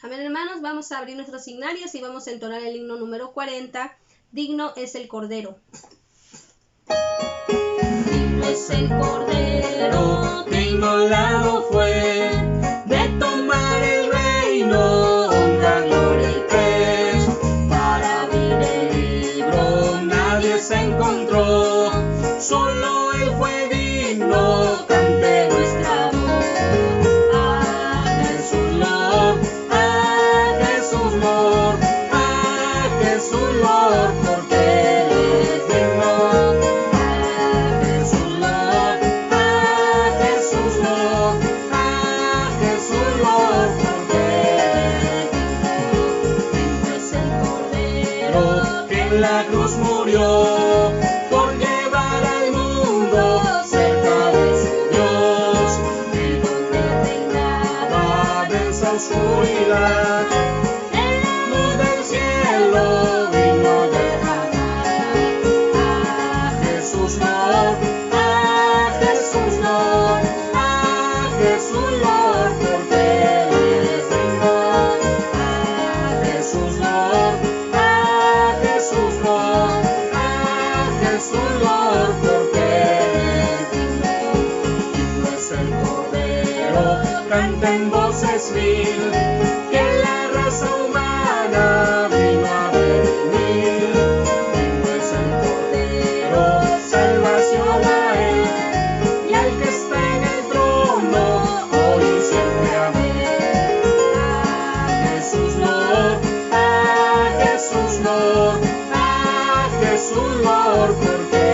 Amén, hermanos, vamos a abrir nuestros signarios y vamos a entonar el himno número 40. Digno es el Cordero. Digno es el Cordero que inmolado fue, de tomar el reino, honra, gloria y pez. Para abrir el libro nadie se encontró, solo él fue digno, cante nuestra voz. A Jesús Lord, a Jesús Lord, a Jesús Lord, porque él es digno. A Jesús Lord, a Jesús Lord, a Jesús Lord, porque él es digno. Digno es el Cordero que en la cruz murió, por llevar al mundo cerca de su Dios, y donde reinaba densa oscuridad, luz del cielo vino a derramar. A Jesús Lord, a Jesús Lord, a Jesús Lord, porque él es digno. A Jesús Lord, a Jesús Lord, a Jesús Lord, porque él es digno. Digno es el Cordero, canten voces mil, que la raza humana vino a redimir. Digno es el Cordero, salvación a él, y al que está en el trono, hoy y siempre. Amén. A Jesús Lord, a Jesús Lord, a Jesús Lord, porque